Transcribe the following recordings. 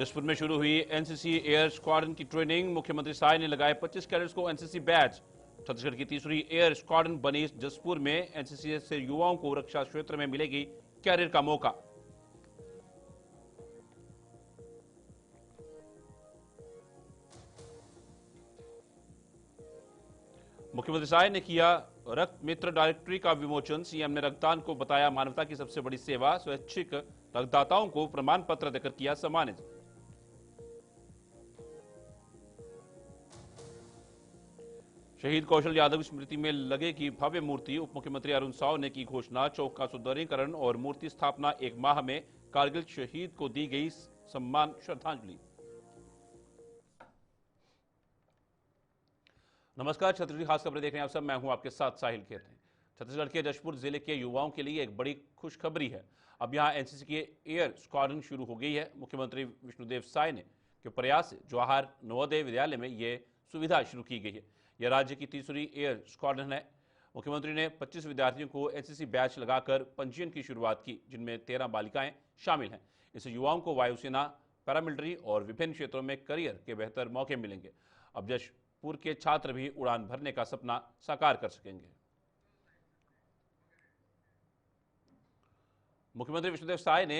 जसपुर में शुरू हुई एनसीसी एयर स्क्वाड्रन की ट्रेनिंग। मुख्यमंत्री साय ने लगाए 25 कैडेट्स को एनसीसी बैच। छत्तीसगढ़ की तीसरी एयर स्क्वाड्रन बनी जसपुर में। एनसीसी से युवाओं को रक्षा क्षेत्र में मिलेगी कैरियर का मौका। मुख्यमंत्री साय ने किया रक्त मित्र डायरेक्टरी का विमोचन। सीएम ने रक्तदान को बताया मानवता की सबसे बड़ी सेवा। स्वैच्छिक रक्तदाताओं को प्रमाण पत्र देकर किया सम्मानित। शहीद कौशल यादव की स्मृति में लगेगी भव्य मूर्ति। उप मुख्यमंत्री अरुण साव ने की घोषणा। चौक का सुंदरीकरण और मूर्ति स्थापना। 1 माह में कारगिल शहीद को दी गई सम्मान श्रद्धांजलि। नमस्कार, छत्तीसगढ़ खास खबरें देख रहे हैं आप सब। मैं हूं आपके साथ साहिल खेते। छत्तीसगढ़ के जशपुर जिले के युवाओं के लिए एक बड़ी खुशखबरी है। अब यहां एनसीसी की एयर स्क्वाड्रन शुरू हो गई है। मुख्यमंत्री विष्णुदेव साय ने के प्रयास से जवाहर नवोदय विद्यालय में यह सुविधा शुरू की गई है। यह राज्य की तीसरी एयर स्क्वाड्रन है। मुख्यमंत्री ने 25 विद्यार्थियों को एनसीसी बैच लगाकर पंजीयन की शुरुआत की, जिनमें 13 बालिकाएं शामिल हैं। इससे युवाओं को वायुसेना, पैरामिलिट्री और विभिन्न क्षेत्रों में करियर के बेहतर मौके मिलेंगे। अब जशपुर के छात्र भी उड़ान भरने का सपना साकार कर सकेंगे। मुख्यमंत्री विष्णुदेव साय ने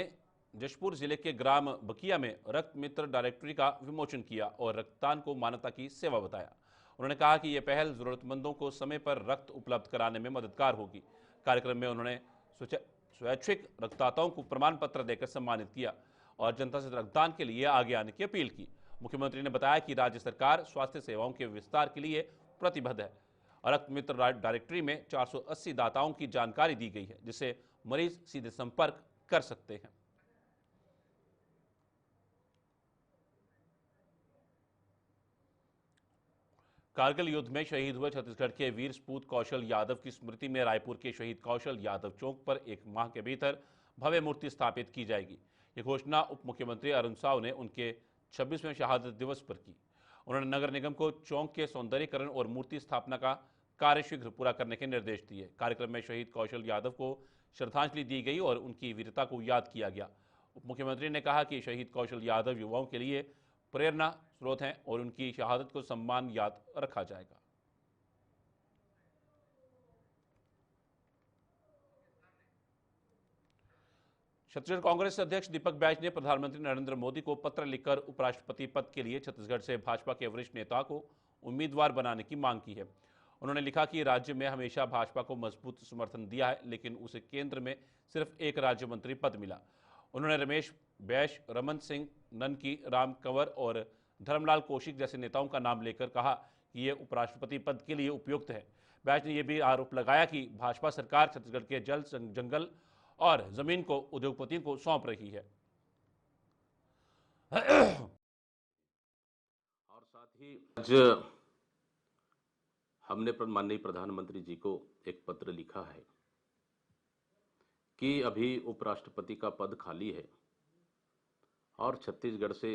जशपुर जिले के ग्राम बकिया में रक्त मित्र डायरेक्टरी का विमोचन किया और रक्तदान को मानवता की सेवा बताया। उन्होंने कहा कि यह पहल जरूरतमंदों को समय पर रक्त उपलब्ध कराने में मददगार होगी। कार्यक्रम में उन्होंने स्वैच्छिक रक्तदाताओं को प्रमाण पत्र देकर सम्मानित किया और जनता से रक्तदान के लिए आगे आने की अपील की। मुख्यमंत्री ने बताया कि राज्य सरकार स्वास्थ्य सेवाओं के विस्तार के लिए प्रतिबद्ध है। रक्त मित्र डायरेक्टरी में 480 दाताओं की जानकारी दी गई है, जिससे मरीज सीधे संपर्क कर सकते हैं। कारगिल युद्ध में शहीद हुए छत्तीसगढ़ के वीर सपूत कौशल यादव की स्मृति में रायपुर के शहीद कौशल यादव चौक पर 1 माह के भीतर भव्य मूर्ति स्थापित की जाएगी। यह घोषणा उप मुख्यमंत्री अरुण साव ने उनके 26वें शहादत दिवस पर की। उन्होंने नगर निगम को चौक के सौंदर्यीकरण और मूर्ति स्थापना का कार्य शीघ्र पूरा करने के निर्देश दिए। कार्यक्रम में शहीद कौशल यादव को श्रद्धांजलि दी गई और उनकी वीरता को याद किया गया। उप मुख्यमंत्री ने कहा कि शहीद कौशल यादव युवाओं के लिए प्रेरणा स्रोत हैं और उनकी शहादत को सम्मान याद रखा जाएगा। छत्तीसगढ़ कांग्रेस अध्यक्ष दीपक बैज ने प्रधानमंत्री नरेंद्र मोदी को पत्र लिखकर उपराष्ट्रपति पद के लिए छत्तीसगढ़ से भाजपा के वरिष्ठ नेता को उम्मीदवार बनाने की मांग की है। उन्होंने लिखा कि राज्य में हमेशा भाजपा को मजबूत समर्थन दिया है, लेकिन उसे केंद्र में सिर्फ एक राज्य मंत्री पद मिला। उन्होंने रमेश बैश, रमन सिंह, ननकी राम कंवर और धर्मलाल कौशिक जैसे नेताओं का नाम लेकर कहा कि ये उपराष्ट्रपति पद के लिए उपयुक्त है। बैश ने यह भी आरोप लगाया कि भाजपा सरकार छत्तीसगढ़ के जल, जंगल और जमीन को उद्योगपतियों को सौंप रही है। और साथ ही आज हमने माननीय प्रधानमंत्री जी को एक पत्र लिखा है कि अभी उपराष्ट्रपति का पद खाली है और छत्तीसगढ़ से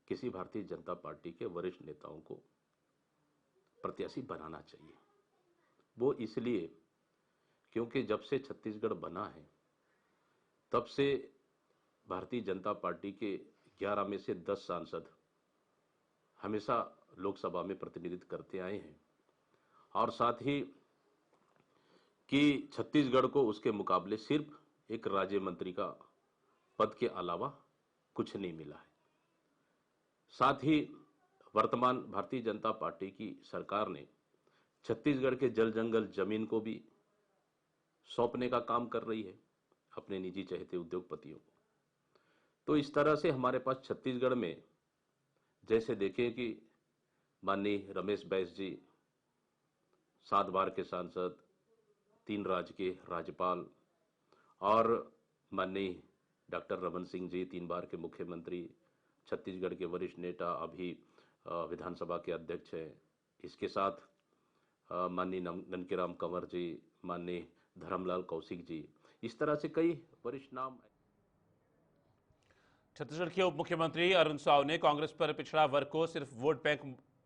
किसी भारतीय जनता पार्टी के वरिष्ठ नेताओं को प्रत्याशी बनाना चाहिए। वो इसलिए क्योंकि जब से छत्तीसगढ़ बना है तब से भारतीय जनता पार्टी के 11 में से 10 सांसद हमेशा लोकसभा में प्रतिनिधित्व करते आए हैं और साथ ही कि छत्तीसगढ़ को उसके मुकाबले सिर्फ एक राज्य मंत्री का पद के अलावा कुछ नहीं मिला है। साथ ही वर्तमान भारतीय जनता पार्टी की सरकार ने छत्तीसगढ़ के जल, जंगल, जमीन को भी सौंपने का काम कर रही है अपने निजी चहेते उद्योगपतियों को। तो इस तरह से हमारे पास छत्तीसगढ़ में जैसे देखें कि माननीय रमेश बैस जी 7 बार के सांसद, 3 राज्य के राज्यपाल और माननीय डॉक्टर रमन सिंह जी 3 बार के मुख्यमंत्री, छत्तीसगढ़ के वरिष्ठ नेता, अभी विधानसभा के अध्यक्ष हैं। इसके साथ माननीय ननकीराम कंवर जी, माननीय धर्मलाल कौशिक जी, इस तरह से कई वरिष्ठ नाम। छत्तीसगढ़ के उप मुख्यमंत्री अरुण साव ने कांग्रेस पर पिछड़ा वर्ग को सिर्फ वोट बैंक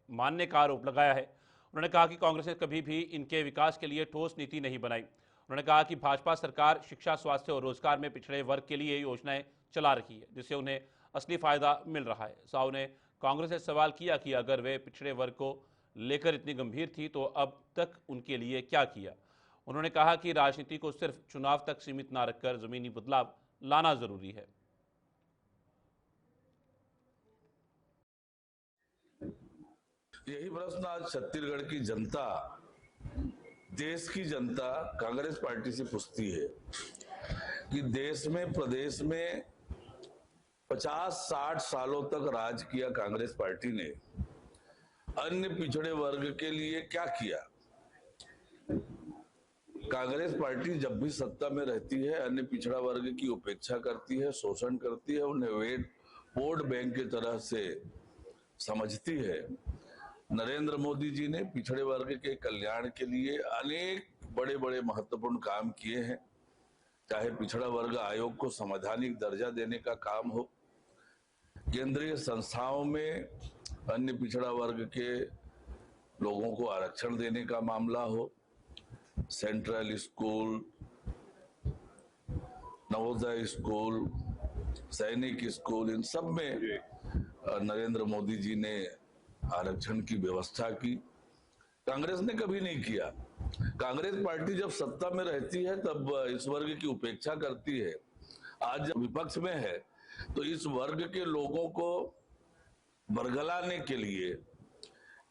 मानने का आरोप लगाया है। उन्होंने कहा कि कांग्रेस ने कभी भी इनके विकास के लिए ठोस नीति नहीं बनाई। उन्होंने कहा कि भाजपा सरकार शिक्षा, स्वास्थ्य और रोजगार में पिछड़े वर्ग के लिए योजनाएं चला रही है, जिससे उन्हें असली फायदा मिल रहा है। साहू ने कांग्रेस से सवाल किया कि अगर वे पिछड़े वर्ग को लेकर इतनी गंभीर थी तो अब तक उनके लिए क्या किया। उन्होंने कहा कि राजनीति को सिर्फ चुनाव तक सीमित न रखकर जमीनी बदलाव लाना जरूरी है। यही प्रश्न आज छत्तीसगढ़ की जनता, देश की जनता कांग्रेस पार्टी से पूछती है कि देश में, प्रदेश में 50-60 सालों तक राज किया कांग्रेस पार्टी ने अन्य पिछड़े वर्ग के लिए क्या किया। कांग्रेस पार्टी जब भी सत्ता में रहती है अन्य पिछड़ा वर्ग की उपेक्षा करती है, शोषण करती है, उन्हें वोट बैंक की तरह से समझती है। नरेंद्र मोदी जी ने पिछड़े वर्ग के कल्याण के लिए अनेक बड़े बड़े महत्वपूर्ण काम किए हैं, चाहे पिछड़ा वर्ग आयोग को संवैधानिक दर्जा देने का काम हो, केंद्रीय संस्थाओं में अन्य पिछड़ा वर्ग के लोगों को आरक्षण देने का मामला हो, सेंट्रल स्कूल, नवोदय स्कूल, सैनिक स्कूल, इन सब में नरेंद्र मोदी जी ने आरक्षण की व्यवस्था की। कांग्रेस ने कभी नहीं किया। कांग्रेस पार्टी जब सत्ता में रहती है तब इस वर्ग की उपेक्षा करती है। आज जब विपक्ष में है तो इस वर्ग के लोगों को बरगलाने के लिए,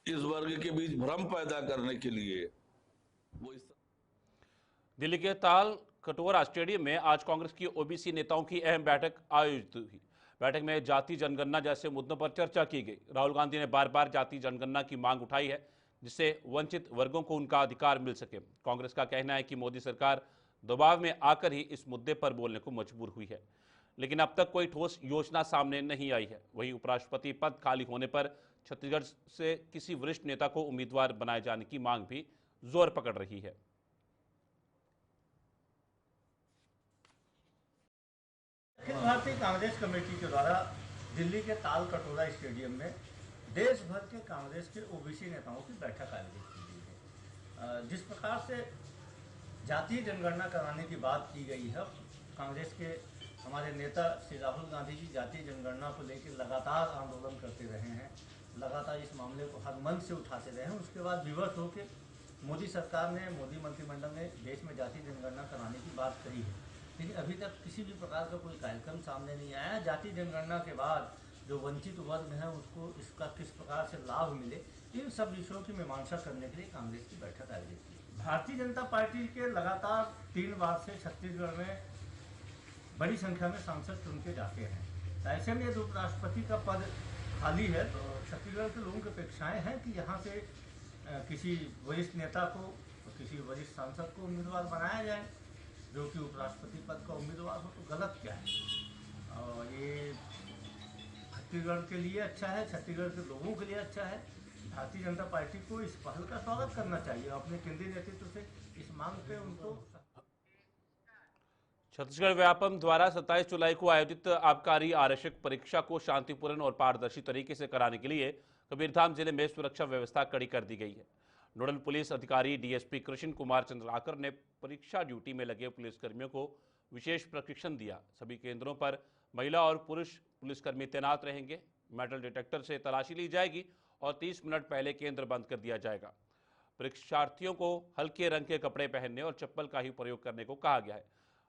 इस वर्ग के बीच भ्रम पैदा करने के लिए वो इस दिल्ली के ताल कटोरा स्टेडियम में आज कांग्रेस की ओबीसी नेताओं की अहम बैठक आयोजित हुई। बैठक में जाति जनगणना जैसे मुद्दों पर चर्चा की गई। राहुल गांधी ने बार बार जाति जनगणना की मांग उठाई है, जिससे वंचित वर्गों को उनका अधिकार मिल सके। कांग्रेस का कहना है कि मोदी सरकार दबाव में आकर ही इस मुद्दे पर बोलने को मजबूर हुई है, लेकिन अब तक कोई ठोस योजना सामने नहीं आई है। वहीं उपराष्ट्रपति पद खाली होने पर छत्तीसगढ़ से किसी वरिष्ठ नेता को उम्मीदवार बनाए जाने की मांग भी जोर पकड़ रही है। अखिल भारतीय कांग्रेस कमेटी के द्वारा दिल्ली के ताल कटोरा स्टेडियम में देश भर के कांग्रेस के ओबीसी नेताओं की बैठक आयोजित की गई है। जिस प्रकार से जातीय जनगणना कराने की बात की गई है, कांग्रेस के हमारे नेता श्री राहुल गांधी जी जातीय जनगणना को लेकर लगातार आंदोलन करते रहे हैं, लगातार इस मामले को हर मंच से उठाते रहे हैं। उसके बाद विवश होकर मोदी सरकार ने, मोदी मंत्रिमंडल ने देश में जातीय जनगणना कराने की बात कही है, लेकिन अभी तक किसी भी प्रकार का कोई कार्यक्रम सामने नहीं आया। जातीय जनगणना के बाद जो वंचित वर्ग है उसको इसका किस प्रकार से लाभ मिले, इन सब विषयों की मीमांसा करने के लिए कांग्रेस की बैठक आयोजित की। भारतीय जनता पार्टी के लगातार 3 बार से छत्तीसगढ़ में बड़ी संख्या में सांसद चुन के जाते हैं। ऐसे में यदि उपराष्ट्रपति का पद खाली है तो छत्तीसगढ़ के लोगों की अपेक्षाएं हैं कि यहाँ से किसी वरिष्ठ नेता को, किसी वरिष्ठ सांसद को उम्मीदवार बनाया जाए जो कि उपराष्ट्रपति पद का उम्मीदवार हो। तो गलत क्या है? और ये छत्तीसगढ़ के लिए अच्छा है, छत्तीसगढ़ के लोगों के लिए अच्छा है। भारतीय जनता पार्टी को इस पहल का स्वागत करना चाहिए। अपने केंद्रीय नेतृत्व से इस मांग पे उनको। छत्तीसगढ़ व्यापम द्वारा 27 जुलाई को आयोजित आबकारी आरक्षक परीक्षा को शांतिपूर्ण और पारदर्शी तरीके से कराने के लिए कबीरधाम जिले में सुरक्षा व्यवस्था कड़ी कर दी गई है। नोडल पुलिस अधिकारी डीएसपी कृष्ण कुमार चंद्राकर ने परीक्षा ड्यूटी में लगे पुलिसकर्मियों को विशेष प्रशिक्षण दिया। सभी केंद्रों पर महिला और पुरुष पुलिसकर्मी तैनात रहेंगे। मेटल डिटेक्टर से तलाशी ली जाएगी और 30 मिनट पहले केंद्र बंद कर दिया जाएगा। परीक्षार्थियों को हल्के रंग के कपड़े पहनने और चप्पल का ही प्रयोग करने को कहा गया है।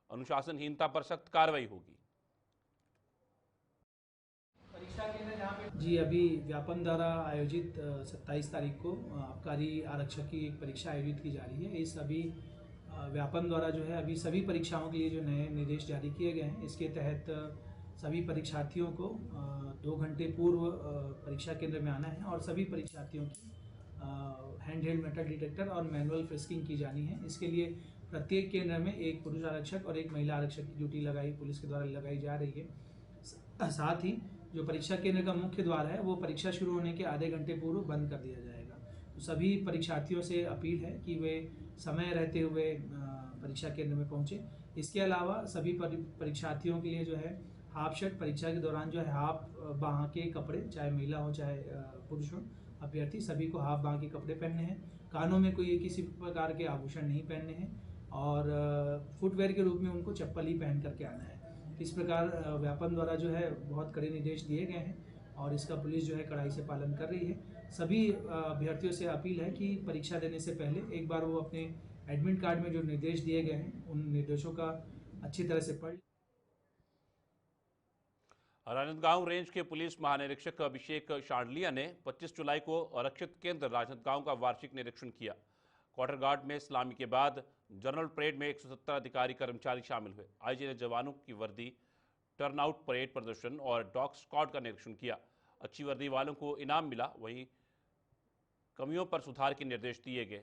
अनुशासनहीनता पर सख्त कार्रवाई होगी। जी, अभी व्यापम द्वारा आयोजित 27 तारीख को आबकारी आरक्षक की एक परीक्षा आयोजित की जा रही है। इस अभी व्यापम द्वारा जो है अभी सभी परीक्षाओं के लिए जो नए निर्देश जारी किए गए हैं, इसके तहत सभी परीक्षार्थियों को 2 घंटे पूर्व परीक्षा केंद्र में आना है और सभी परीक्षार्थियों की हैंड मेटल डिटेक्टर और मैनुअल फ्रिस्किंग की जानी है। इसके लिए प्रत्येक केंद्र में एक पुरुष आरक्षक और एक महिला आरक्षक की ड्यूटी पुलिस के द्वारा लगाई जा रही है। साथ ही जो परीक्षा केंद्र का मुख्य द्वार है वो परीक्षा शुरू होने के आधे घंटे पूर्व बंद कर दिया जाएगा। तो सभी परीक्षार्थियों से अपील है कि वे समय रहते हुए परीक्षा केंद्र में पहुंचे। इसके अलावा सभी परीक्षार्थियों के लिए जो है हाफ शर्ट, परीक्षा के दौरान जो है हाफ बाह के कपड़े, चाहे महिला हो चाहे पुरुष हो, अभ्यर्थी सभी को हाफ बाह के कपड़े पहनने हैं। कानों में कोई किसी प्रकार के आभूषण नहीं पहनने हैं। और फुटवेयर के रूप में उनको चप्पल ही पहन करके आना है। इस प्रकार व्यापम द्वारा जो है बहुत कड़े निर्देश दिए गए हैं और इसका पुलिस जो है कड़ाई से पालन कर रही है। सभी अभ्यर्थियों से अपील है कि परीक्षा देने से पहले एक बार वो अपने एडमिट कार्ड में जो निर्देश दिए गए हैं उन निर्देशों का अच्छी तरह से पढ़। राजनांदगांव रेंज के पुलिस महानिरीक्षक अभिषेक शांडलिया ने 25 जुलाई को आरक्षित केंद्र राजनांदगांव का वार्षिक निरीक्षण किया। क्वार्टर गार्ड में सलामी के बाद जनरल परेड में 170 अधिकारी कर्मचारी शामिल हुए। आईजी ने जवानों की वर्दी, टर्नआउट, परेड प्रदर्शन और डॉग स्क्वाड का निरीक्षण किया। अच्छी वर्दी वालों को इनाम मिला, वहीं कमियों पर सुधार के निर्देश दिए गए।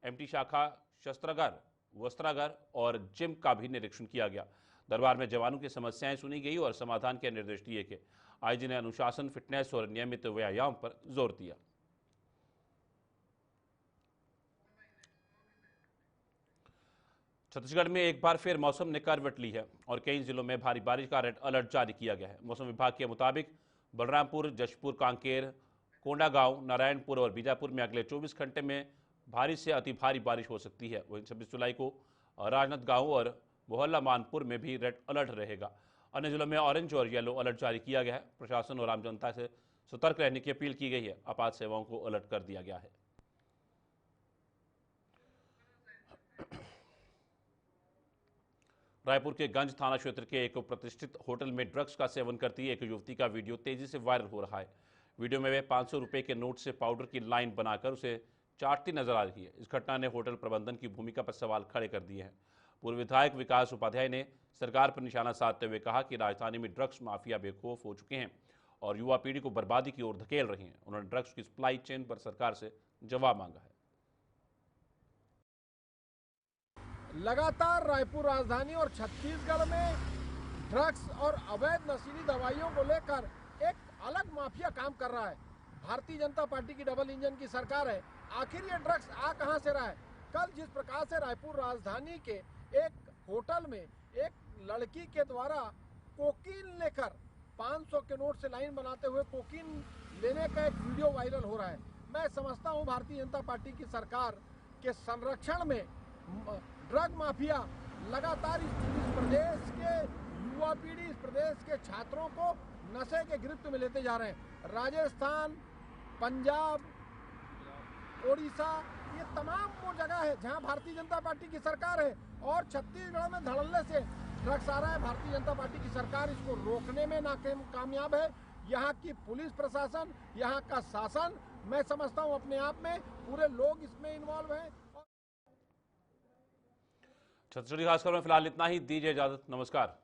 एमटी शाखा शस्त्रागार, वस्त्रागार और जिम का भी निरीक्षण किया गया। दरबार में जवानों की समस्याएं सुनी गई और समाधान के निर्देश दिए गए। आईजी ने अनुशासन, फिटनेस और नियमित व्यायाम पर जोर दिया। छत्तीसगढ़ में एक बार फिर मौसम ने करवट ली है और कई जिलों में भारी बारिश का रेड अलर्ट जारी किया गया है। मौसम विभाग के मुताबिक बलरामपुर, जशपुर, कांकेर, कोंडागांव, नारायणपुर और बीजापुर में अगले 24 घंटे में भारी से अति भारी बारिश हो सकती है। वहीं 26 जुलाई को राजनांदगांव और मोहल्ला मानपुर में भी रेड अलर्ट रहेगा। अन्य जिलों में ऑरेंज और येलो अलर्ट जारी किया गया है। प्रशासन और आम जनता से सतर्क रहने की अपील की गई है। आपात सेवाओं को अलर्ट कर दिया गया है। रायपुर के गंज थाना क्षेत्र के एक प्रतिष्ठित होटल में ड्रग्स का सेवन करती एक युवती का वीडियो तेजी से वायरल हो रहा है। वीडियो में वे 500 रुपए के नोट से पाउडर की लाइन बनाकर उसे चाटती नजर आ रही है। इस घटना ने होटल प्रबंधन की भूमिका पर सवाल खड़े कर दिए हैं। पूर्व विधायक विकास उपाध्याय ने सरकार पर निशाना साधते हुए कहा कि राजधानी में ड्रग्स माफिया बेखौफ हो चुके हैं और युवा पीढ़ी को बर्बादी की ओर धकेल रहे हैं। उन्होंने ड्रग्स की सप्लाई चेन पर सरकार से जवाब मांगा है। लगातार रायपुर राजधानी और छत्तीसगढ़ में ड्रग्स और अवैध नशीली दवाइयों को लेकर एक अलग माफिया काम कर रहा है। भारतीय जनता पार्टी की डबल इंजन की सरकार है। आखिर ये ड्रग्स आ कहां से रहा है? कल जिस प्रकार से रायपुर राजधानी के एक होटल में एक लड़की के द्वारा कोकीन लेकर 500 के नोट से लाइन बनाते हुए कोकीन लेने का एक वीडियो वायरल हो रहा है। मैं समझता हूं भारतीय जनता पार्टी की सरकार के संरक्षण में ड्रग माफिया लगातार इस प्रदेश के युवा पीढ़ी, इस प्रदेश के छात्रों को नशे के गिरफ्त में लेते जा रहे हैं। राजस्थान, पंजाब, ओडिशा, ये तमाम वो जगह है जहां भारतीय जनता पार्टी की सरकार है और छत्तीसगढ़ में धड़ल्ले से ड्रग्स आ रहा है। भारतीय जनता पार्टी की सरकार इसको रोकने में नाकामयाब है। यहाँ की पुलिस प्रशासन, यहाँ का शासन, मैं समझता हूँ अपने आप में पूरे लोग इसमें इन्वॉल्व हैं। छत्तीसगढ़ी खासखबर में फिलहाल इतना ही। दीजिए इजाजत। नमस्कार।